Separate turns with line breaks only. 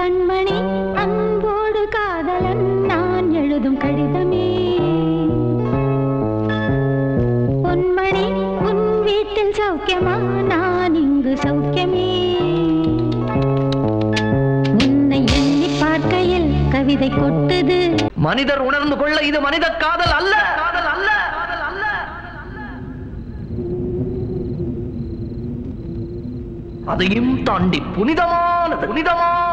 கண்மணி அன்போடு காதலன் நான் எழுதும் கடிதமே. பொன்மணி உன் வீட்டில் சௌக்கியமா, நான் இங்கு சௌக்கியமே. உன்னை எண்ணி பார்க்கையில் கவிதை கொட்டுது.
மனிதர் உணர்ந்து கொள்ள இது மனித காதல் அல்ல, காதல் அல்ல. அதையும் தாண்டி புனிதமானது, புனிதமானது.